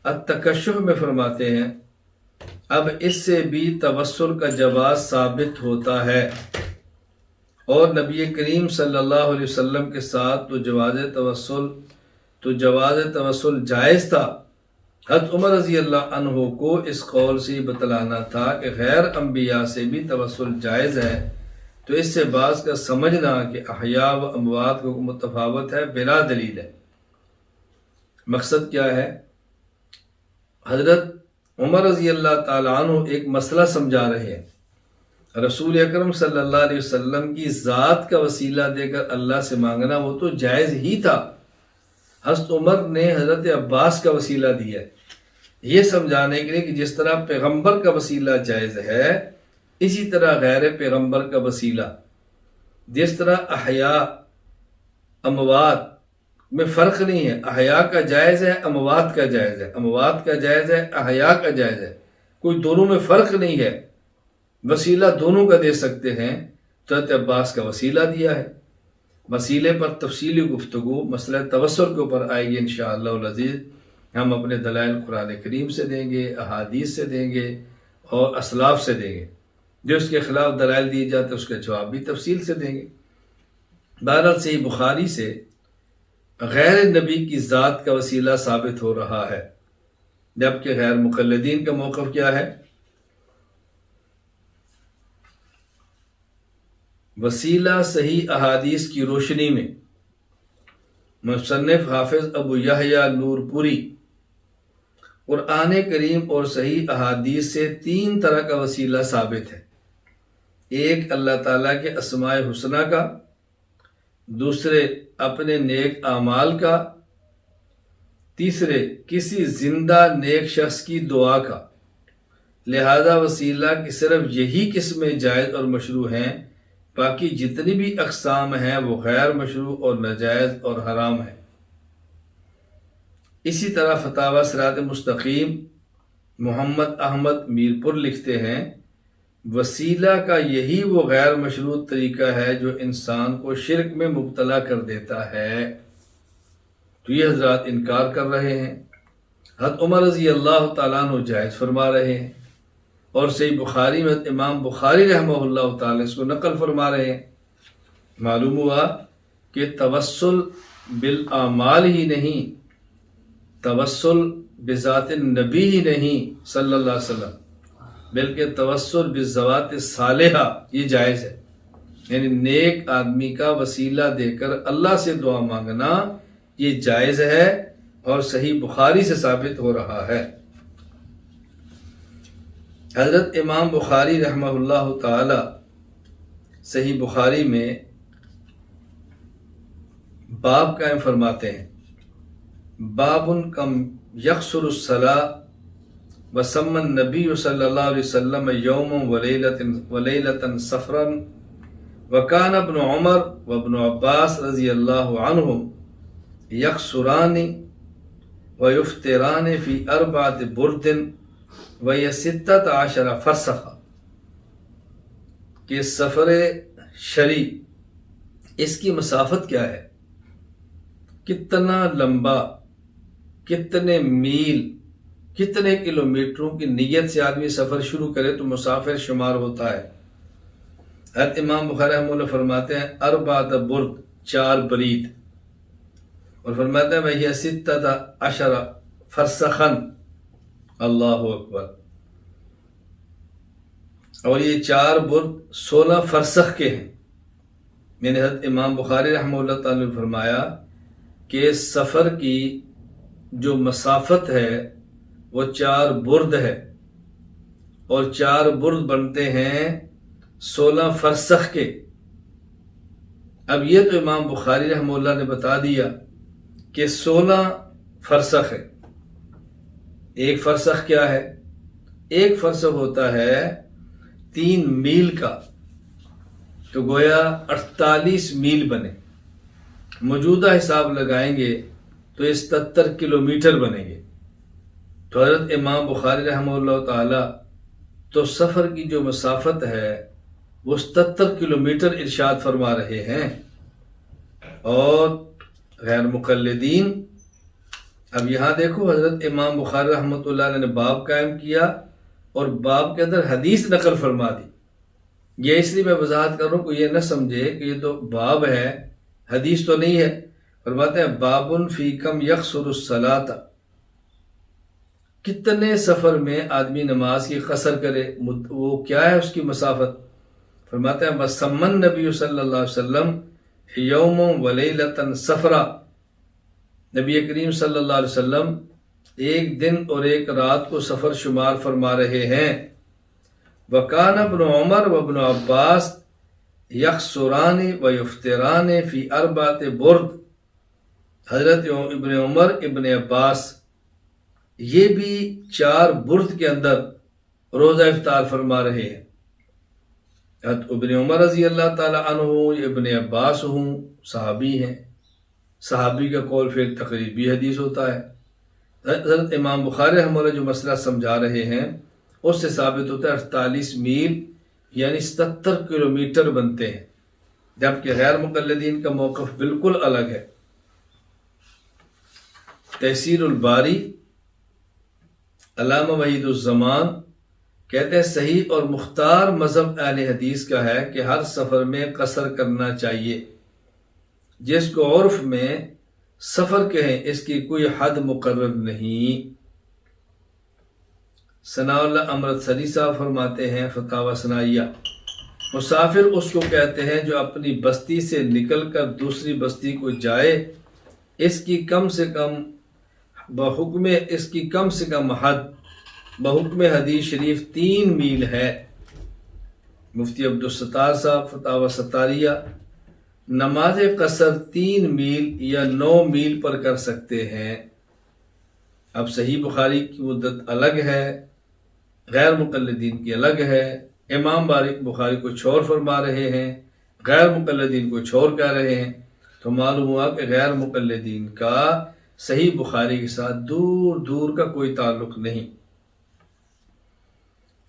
التکشف میں فرماتے ہیں اب اس سے بھی توسل کا جواز ثابت ہوتا ہے، اور نبی کریم صلی اللہ علیہ وسلم کے ساتھ تو جواز توسل جائز تھا۔ حضرت عمر رضی اللہ عنہ کو اس قول سے بتلانا تھا کہ غیر انبیاء سے بھی توسل جائز ہے، تو اس سے بعض کا سمجھنا کہ احیاء و اموات کو متفاوت ہے بلا دلیل ہے۔ مقصد کیا ہے؟ حضرت عمر رضی اللہ تعالیٰ عنہ ایک مسئلہ سمجھا رہے ہیں، رسول اکرم صلی اللہ علیہ وسلم کی ذات کا وسیلہ دے کر اللہ سے مانگنا وہ تو جائز ہی تھا، حضرت عمر نے حضرت عباس کا وسیلہ دیا ہے یہ سمجھانے کے لیے کہ جس طرح پیغمبر کا وسیلہ جائز ہے، اسی طرح غیر پیغمبر کا وسیلہ، جس طرح احیاء اموات میں فرق نہیں ہے، احیاء کا جائز ہے، اموات کا جائز ہے، اموات کا جائز ہے، احیاء کا جائز ہے، کوئی دونوں میں فرق نہیں ہے، وسیلہ دونوں کا دے سکتے ہیں، تو حضرت عباس کا وسیلہ دیا ہے۔ وسیلے پر تفصیلی گفتگو مسئلہ توسل کے اوپر آئے گی انشاءاللہ العزیز، ہم اپنے دلائل قرآن کریم سے دیں گے، احادیث سے دیں گے اور اسلاف سے دیں گے، جو اس کے خلاف دلائل دیے جاتے ہیں اس کا جواب بھی تفصیل سے دیں گے۔ بہرحال صحیح بخاری سے غیر نبی کی ذات کا وسیلہ ثابت ہو رہا ہے، جبکہ غیر مقلدین کا موقف کیا ہے؟ وسیلہ صحیح احادیث کی روشنی میں مصنف حافظ ابو یحییٰ نور پوری قرآن کریم اور صحیح احادیث سے 3 طرح کا وسیلہ ثابت ہے۔ ایک اللہ تعالیٰ کے اسماء حسنہ کا، دوسرے اپنے نیک اعمال کا، تیسرے کسی زندہ نیک شخص کی دعا کا۔ لہذا وسیلہ کی صرف یہی قسمیں جائز اور مشروع ہیں، باقی جتنی بھی اقسام ہیں وہ غیر مشروع اور ناجائز اور حرام ہیں۔ اسی طرح فتاوی صراط مستقیم محمد احمد میرپور لکھتے ہیں وسیلہ کا یہی وہ غیر مشروع طریقہ ہے جو انسان کو شرک میں مبتلا کر دیتا ہے، تو یہ حضرات انکار کر رہے ہیں۔ حضرت عمر رضی اللہ تعالیٰ عنہ جائز فرما رہے ہیں، اور صحیح بخاری میں امام بخاری رحمہ اللہ تعالیٰ اس کو نقل فرما رہے ہیں۔ معلوم ہوا کہ توسل بالاعمال ہی نہیں، توسل بذات النبی ہی نہیں صلی اللہ علیہ وسلم، بلکہ توسل بالذوات الصالحہ یہ جائز ہے، یعنی نیک آدمی کا وسیلہ دے کر اللہ سے دعا مانگنا یہ جائز ہے اور صحیح بخاری سے ثابت ہو رہا ہے۔ حضرت امام بخاری رحمہ اللہ تعالی صحیح بخاری میں باب قائم فرماتے ہیں، باب کم یقصر الصلاۃ وسمى النبی صلی اللہ علیہ وسلم یوما ولیلۃ سفرا وکان ابن عمر وابن عباس رضی اللہ عنہم یقصران ویفطران فی 4 برد وَيَ 16 فرسخ، کہ سفر شرعی اس کی مسافت کیا ہے، کتنا لمبا، کتنے میل، کتنے کلومیٹروں کی نیت سے آدمی سفر شروع کرے تو مسافر شمار ہوتا ہے۔ حضرت امام بخاری رحمہ اللہ فرماتے ہیں 4 برد، 4 برید، اور فرماتے ہیں وَهِيَ 16 فرسخاً، اللہ اکبر، اور یہ 4 برد 16 فرسخ کے ہیں۔ میں نے حضرت امام بخاری رحمہ اللہ تعالی نے فرمایا کہ سفر کی جو مسافت ہے وہ 4 برد ہے، اور 4 برد بنتے ہیں 16 فرسخ کے۔ اب یہ تو امام بخاری رحمہ اللہ نے بتا دیا کہ 16 فرسخ ہے۔ ایک فرسخ کیا ہے؟ ایک فرسخ ہوتا ہے 3 میل کا، تو گویا 48 میل بنے۔ موجودہ حساب لگائیں گے تو یہ 77 کلومیٹر بنیں گے۔ تو حضرت امام بخاری رحمہ اللہ تعالی تو سفر کی جو مسافت ہے وہ 77 کلومیٹر ارشاد فرما رہے ہیں، اور غیر مقلدین، اب یہاں دیکھو حضرت امام بخاری رحمۃ اللہ علیہ نے باب قائم کیا اور باب کے اندر حدیث نقل فرما دی۔ یہ اس لیے میں وضاحت کر رہا ہوں کہ یہ نہ سمجھے کہ یہ تو باب ہے، حدیث تو نہیں ہے۔ فرماتے ہیں بابن فی کم یقصر الصلاۃ، کتنے سفر میں آدمی نماز کی قصر کرے، وہ کیا ہے اس کی مسافت۔ فرماتے ہیں وسمن نبی صلی اللہ علیہ وسلم یوم ولیلۃ سفرا، نبی کریم صلی اللہ علیہ وسلم ایک دن اور ایک رات کو سفر شمار فرما رہے ہیں۔ وکان ابن عمر و ابن عباس یقصران و یفطران فی 4 برد، حضرت ابن عمر ابن عباس یہ بھی 4 برد کے اندر روزہ افطار فرما رہے ہیں۔ حضرت ابن عمر رضی اللہ تعالی عنہ، ابن عباس ہوں، صحابی ہیں، صحابی کا قول فعل تقریبی حدیث ہوتا ہے۔ حضرت امام بخاری رحمہ اللہ جو مسئلہ سمجھا رہے ہیں اس سے ثابت ہوتا ہے 48 میل یعنی 77 کلومیٹر بنتے ہیں، جبکہ غیر مقلدین کا موقف بالکل الگ ہے۔ تحصیل الباری علامہ وحید الزمان کہتے ہیں صحیح اور مختار مذہب اہل حدیث کا ہے کہ ہر سفر میں قصر کرنا چاہیے۔ جس کو عرف میں سفر کہیں اس کی کوئی حد مقرر نہیں۔ ثناء اللہ امرتسری صاحب فرماتے ہیں فتاوی ثنائیہ، مسافر اس کو کہتے ہیں جو اپنی بستی سے نکل کر دوسری بستی کو جائے، اس کی کم سے کم حد بحکم حدیث شریف 3 میل ہے۔ مفتی عبدالستار صاحب فتاوی ستاریہ، نماز قصر 3 میل یا 9 میل پر کر سکتے ہیں۔ اب صحیح بخاری کی مدت الگ ہے، غیر مقلدین کی الگ ہے۔ امام بخاری کو چھوڑ فرما رہے ہیں، غیر مقلدین کو چھوڑ کہہ رہے ہیں، تو معلوم ہوا کہ غیر مقلدین کا صحیح بخاری کے ساتھ دور دور کا کوئی تعلق نہیں۔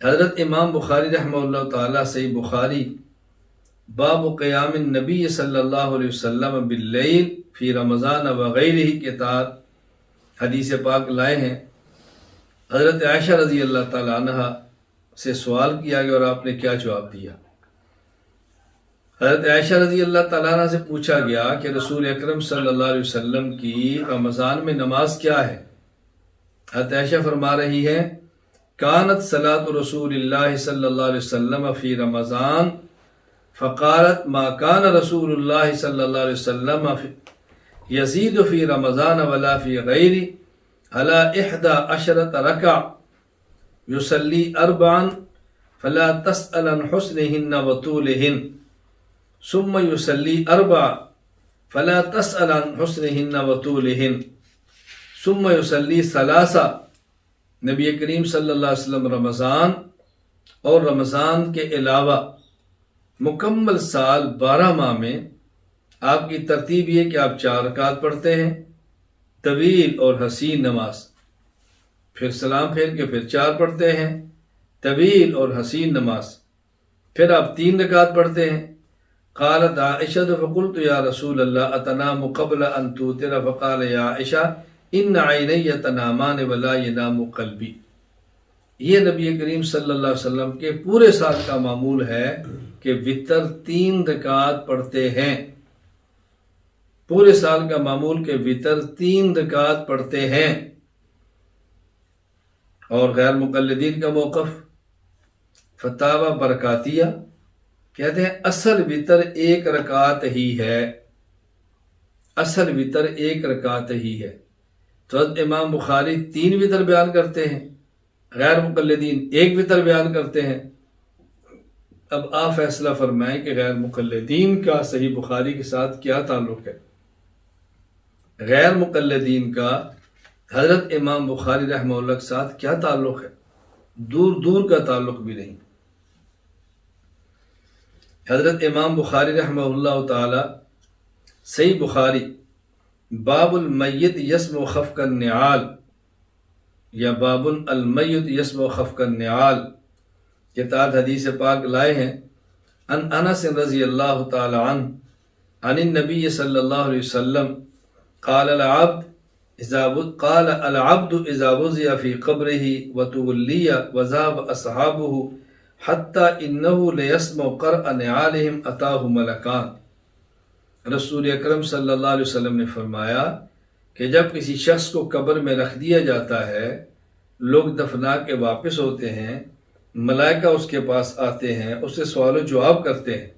حضرت امام بخاری رحمہ اللہ تعالی صحیح بخاری باب قیام النبی صلی اللہ علیہ وسلم باللیل فی رمضان وغیرہ کے تحت حدیث پاک لائے ہیں۔ حضرت عائشہ رضی اللہ تعالی عنہ سے سوال کیا گیا اور آپ نے کیا جواب دیا؟ حضرت عائشہ رضی اللہ تعالیٰ عنہ سے پوچھا گیا کہ رسول اکرم صلی اللہ علیہ وسلم کی رمضان میں نماز کیا ہے؟ حضرت عائشہ فرما رہی ہے کانت صلاۃ رسول اللہ صلی اللہ علیہ وسلم فی رمضان فقالت ما کان رسول اللہ صلی اللہ علیہ وسلم یزید فی رمضان ولا فی غیری علی 11 رکعہ یصلی 4 فلا تسأل عن حسنہن وطولہن ثم یصلی 4 فلا تسأل عن حسنہن وطولہن ثم یصلی 3۔ نبی کریم صلی اللہ علیہ وسلم رمضان اور رمضان کے علاوہ مکمل سال 12 ماہ میں آپ کی ترتیب یہ کہ آپ 4 رکعت پڑھتے ہیں، طویل اور حسین نماز، پھر سلام پھیر کے پھر 4 پڑھتے ہیں، طویل اور حسین نماز، پھر آپ 3 رکعت پڑھتے ہیں۔ قالت عائشہ فقلت یا رسول اللہ اتنام قبل ان توتر فقال یا عائشہ ان عینی تنامان ولا ینام قلبی۔ یہ نبی کریم صلی اللہ علیہ وسلم کے پورے سال کا معمول ہے کہ وتر 3 رکعت پڑھتے ہیں، پورے سال کا معمول کہ وتر 3 رکعت پڑھتے ہیں۔ اور غیر مقلدین کا موقف فتاوی برکاتیہ کہتے ہیں اصل وتر 1 رکعت ہی ہے، اصل وتر 1 رکعت ہی ہے۔ تو امام بخاری 3 وتر بیان کرتے ہیں، غیر مقلدین 1 وتر بیان کرتے ہیں۔ اب آپ فیصلہ فرمائیں کہ غیر مقلدین کا صحیح بخاری کے ساتھ کیا تعلق ہے۔ غیر مقلدین کا حضرت امام بخاری رحمہ اللہ کے ساتھ کیا تعلق ہے؟ دور دور کا تعلق بھی نہیں۔ حضرت امام بخاری رحمہ اللہ تعالی صحیح بخاری باب المیت یسمع خفق النعال یا باب المیت یسمع خفق النعال کے تحت حدیث پاک لائے ہیں۔ ان انس رضی اللہ تعالی عنہ عن النبی صلی اللہ علیہ وسلم قال العبد اذا وضع في قبره وتولي وذهب اصحابه حتى انه ليسمع قرع نعالهم اتاه ملکان۔ رسول اکرم صلی اللہ علیہ وسلم نے فرمایا کہ جب کسی شخص کو قبر میں رکھ دیا جاتا ہے، لوگ دفنا کے واپس ہوتے ہیں، ملائکہ اس کے پاس آتے ہیں، اس سے سوال و جواب کرتے ہیں۔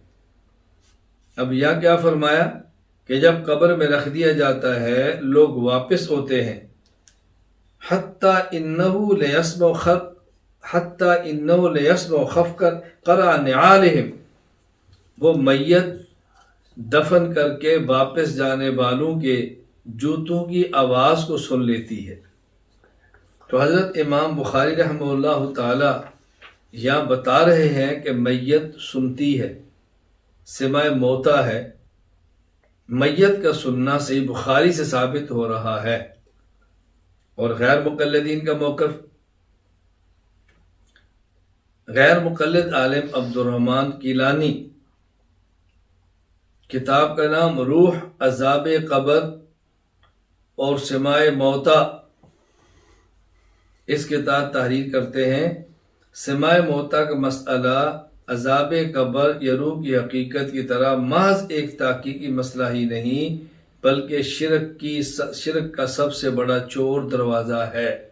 اب یہاں کیا فرمایا کہ جب قبر میں رکھ دیا جاتا ہے لوگ واپس ہوتے ہیں، حتیٰ انہو لیسمع خفق قرع نعالہم، وہ میت دفن کر کے واپس جانے والوں کے جوتوں کی آواز کو سن لیتی ہے۔ تو حضرت امام بخاری رحمہ اللہ تعالی یہاں بتا رہے ہیں کہ میت سنتی ہے، سماع موتا ہے۔ میت کا سننا صحیح بخاری سے ثابت ہو رہا ہے۔ اور غیر مقلدین کا موقف، غیر مقلد عالم عبد الرحمن کیلانی، کتاب کا نام روح عذاب قبر اور سماع موتا، اس کے تحت تحریر کرتے ہیں سماع موتا کا مسئلہ عذاب قبر یا روح کی حقیقت کی طرح محض ایک تحقیقی مسئلہ ہی نہیں، بلکہ شرک کا سب سے بڑا چور دروازہ ہے۔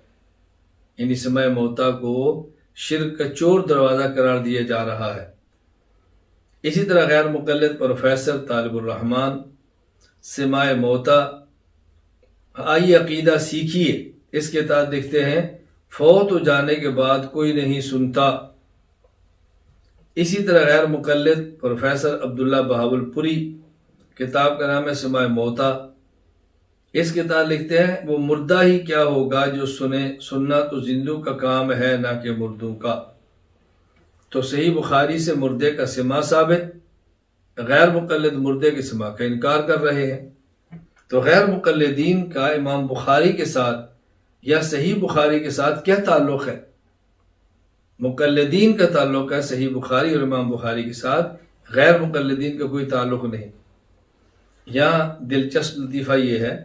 یعنی سماع موتا کو شرک کا چور دروازہ قرار دیا جا رہا ہے۔ اسی طرح غیر مقلد پروفیسر طالب الرحمن سماع موتا آئیے عقیدہ سیکھیے، اس کے تحت لکھتے ہیں فوت ہو جانے کے بعد کوئی نہیں سنتا۔ اسی طرح غیر مقلد پروفیسر عبداللہ بہاول پوری، کتاب کا نام ہے سماع موتا، اس کے تحت لکھتے ہیں وہ مردہ ہی کیا ہوگا جو سنے، سننا تو زندوں کا کام ہے نہ کہ مردوں کا۔ تو صحیح بخاری سے مردے کا سماع ثابت، غیر مقلد مردے کے سماع کا انکار کر رہے ہیں۔ تو غیر مقلدین کا امام بخاری کے ساتھ یا صحیح بخاری کے ساتھ کیا تعلق ہے؟ مقلدین کا تعلق ہے صحیح بخاری اور امام بخاری کے ساتھ، غیر مقلدین کا کوئی تعلق نہیں۔ یہاں دلچسپ لطیفہ یہ ہے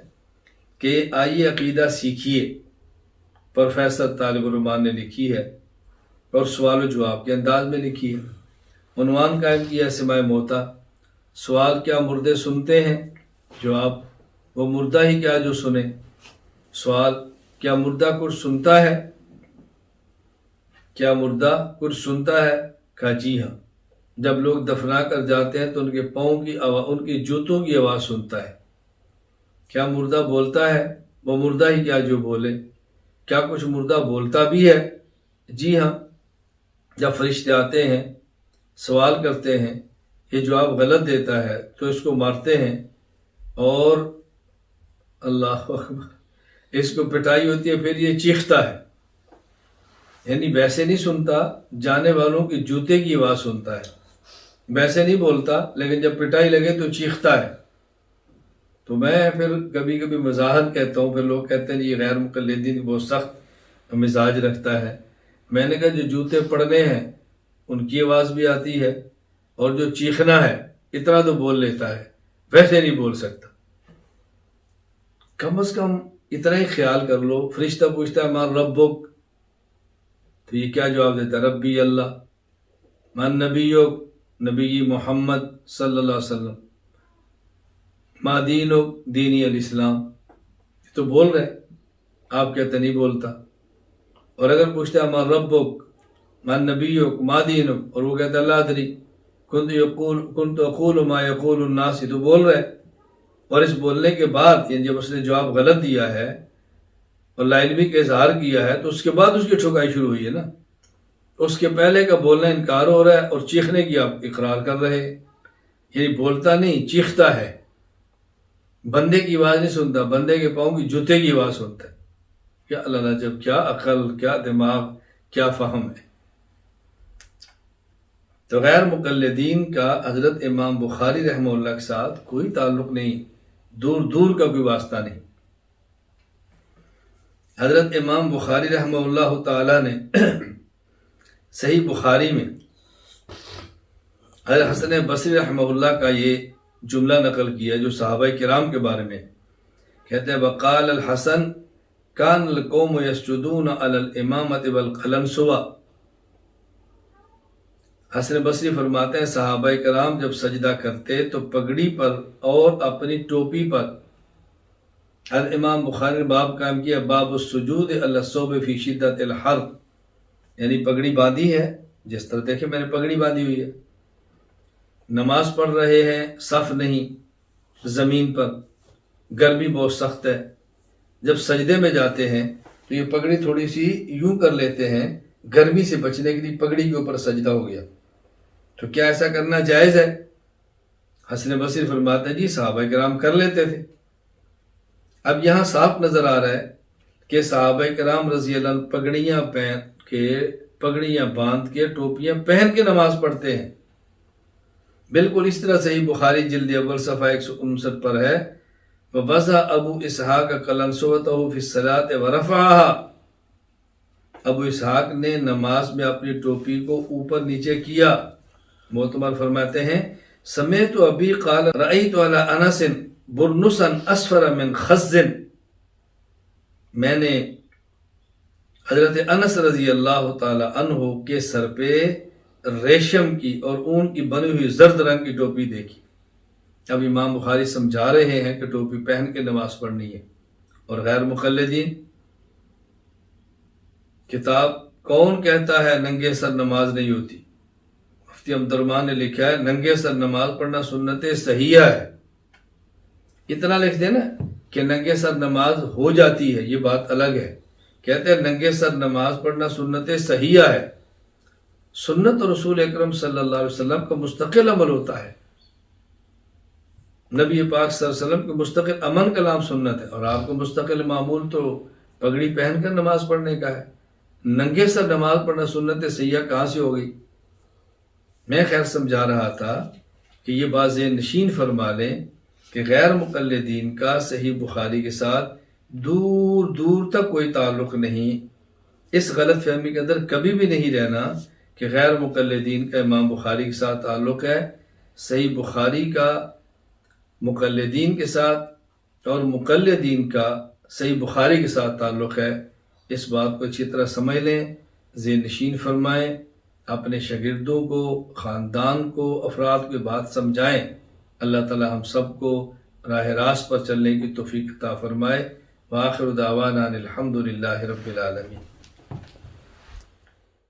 کہ آئیے عقیدہ سیکھیے پروفیسر طالب الرحمان نے لکھی ہے اور سوال و جواب کے انداز میں لکھی ہے۔ عنوان قائم کیا ہے سماع موتا۔ سوال کیا مردے سنتے ہیں؟ جواب وہ مردہ ہی کیا جو سنے۔ سوال کیا مردہ کچھ سنتا ہے؟ کیا مردہ کچھ سنتا ہے؟ کہا جی ہاں، جب لوگ دفنا کر جاتے ہیں تو ان کے پاؤں کی آواز، ان کی جوتوں کی آواز سنتا ہے۔ کیا مردہ بولتا ہے؟ وہ مردہ ہی کیا جو بولے۔ کیا کچھ مردہ بولتا بھی ہے؟ جی ہاں، جب فرشتے آتے ہیں سوال کرتے ہیں، یہ جواب غلط دیتا ہے تو اس کو مارتے ہیں اور اللہ اکبر اس کو پٹائی ہوتی ہے، پھر یہ چیختا ہے۔ یعنی ویسے نہیں سنتا، جانے والوں کی جوتے کی آواز سنتا ہے، ویسے نہیں بولتا، لیکن جب پٹائی لگے تو چیختا ہے۔ تو میں پھر کبھی کبھی مزاحت کہتا ہوں، پھر لوگ کہتے ہیں یہ غیر مقلدین بہت سخت مزاج رکھتا ہے۔ میں نے کہا جو جوتے پڑنے ہیں ان کی آواز بھی آتی ہے، اور جو چیخنا ہے اتنا تو بول لیتا ہے، ویسے نہیں بول سکتا۔ کم از کم اتنا ہی خیال کر لو۔ فرشتہ پوچھتا ہے مان ربک، تو یہ کیا جواب دیتا ہے؟ ربی اللہ۔ مان نبیک، نبی محمد صلی اللہ علیہ وسلم۔ ما دینک، دینی الاسلام۔ یہ تو بول رہے، آپ کہتے نہیں بولتا۔ اور اگر پوچھتا ہے مان ربک، مان نبیک، ما دینک، اور وہ کہتا ہے لا ادری کنت اقول ما یقول الناس، یہ تو بول رہے۔ اور اس بولنے کے بعد، یعنی جب اس نے جواب غلط دیا ہے اور لا علمی کا اظہار کیا ہے، تو اس کے بعد اس کی ٹھکائی شروع ہوئی ہے نا۔ اس کے پہلے کا بولنا انکار ہو رہا ہے اور چیخنے کی آپ اقرار کر رہے ہیں۔ یعنی بولتا نہیں، چیختا ہے۔ بندے کی آواز نہیں سنتا، بندے کے پاؤں کی جوتے کی آواز سنتا ہے۔ کیا اللہ جب کیا عقل، کیا دماغ، کیا فہم ہے۔ تو غیر مقلدین کا حضرت امام بخاری رحمہ اللہ کے ساتھ کوئی تعلق نہیں، دور دور کا کوئی واسطہ نہیں۔ حضرت امام بخاری رحمہ اللہ تعالی نے صحیح بخاری میں حضرت حسن بصری رحمہ اللہ کا یہ جملہ نقل کیا جو صحابہ کرام کے بارے میں کہتے ہیں، وقال الحسن کان القوم یسجدون علی الامامۃ والقلنسوہ۔ حسن بصری فرماتے ہیں صحابہ کرام جب سجدہ کرتے تو پگڑی پر اور اپنی ٹوپی پر۔ حضرت امام بخاری نے باب قائم کیا، باب السجود علی الثوب فی شدۃ الحر، یعنی پگڑی باندھی ہے، جس طرح دیکھیں میں نے پگڑی باندھی ہوئی ہے، نماز پڑھ رہے ہیں، صف نہیں، زمین پر، گرمی بہت سخت ہے، جب سجدے میں جاتے ہیں تو یہ پگڑی تھوڑی سی یوں کر لیتے ہیں، گرمی سے بچنے کے لیے پگڑی کے اوپر سجدہ ہو گیا، تو کیا ایسا کرنا جائز ہے؟ حسن بصری فرماتے ہیں جی صحابہ کرام کر لیتے تھے۔ اب یہاں صاف نظر آ رہا ہے کہ صحابہ کرام رضی اللہ عنہ پگڑیاں پہن کے، پگڑیاں باندھ کے، ٹوپیاں پہن کے نماز پڑھتے ہیں۔ بالکل اس طرح صحیح بخاری جلد اول صفحہ 159 پر ہے، وَوَضَعَ ابو اسحاق قلنسوتہ فی الصلاۃ ورفعها، ابو اسحاق نے نماز میں اپنی ٹوپی کو اوپر نیچے کیا۔ معتمر فرماتے ہیں، سمعت ابی قال رأیت علی انس برنسا اسفر من خز، میں نے حضرت انس رضی اللہ تعالی عنہ کے سر پہ ریشم کی اور اون کی بنی ہوئی زرد رنگ کی ٹوپی دیکھی۔ اب امام بخاری سمجھا رہے ہیں کہ ٹوپی پہن کے نماز پڑھنی ہے۔ اور غیر مقلدین، کتاب کون کہتا ہے ننگے سر نماز نہیں ہوتی؟ مفتی عبدالرحمن نے لکھا ہے ننگے سر نماز پڑھنا سنت صحیحہ ہے۔ اتنا لکھ دینا کہ ننگے سر نماز ہو جاتی ہے، یہ بات الگ ہے۔ کہتے ہیں ننگے سر نماز پڑھنا سنت صحیحہ ہے۔ سنت رسول اکرم صلی اللہ علیہ وسلم کا مستقل عمل ہوتا ہے، نبی پاک صلی اللہ علیہ وسلم کے مستقل امن کا نام سنت ہے، اور آپ کا مستقل معمول تو پگڑی پہن کر نماز پڑھنے کا ہے۔ ننگے سر نماز پڑھنا سنت صحیحہ کہاں سے ہو گئی؟ میں خیر سمجھا رہا تھا کہ یہ بات ذہن نشین فرما لیں کہ غیر مقلدین کا صحیح بخاری کے ساتھ دور دور تک کوئی تعلق نہیں۔ اس غلط فہمی کے اندر کبھی بھی نہیں رہنا کہ غیر مقلدین کا امام بخاری کے ساتھ تعلق ہے۔ صحیح بخاری کا مقلدین کے ساتھ اور مقلدین کا صحیح بخاری کے ساتھ تعلق ہے۔ اس بات کو اچھی طرح سمجھ لیں، ذہن نشین فرمائیں، اپنے شاگردوں کو، خاندان کو، افراد کو بات سمجھائیں۔ اللہ تعالی ہم سب کو راہ راست پر چلنے کی توفیق عطا فرمائے۔ وآخر دعوانا الحمد للہ رب العالمین۔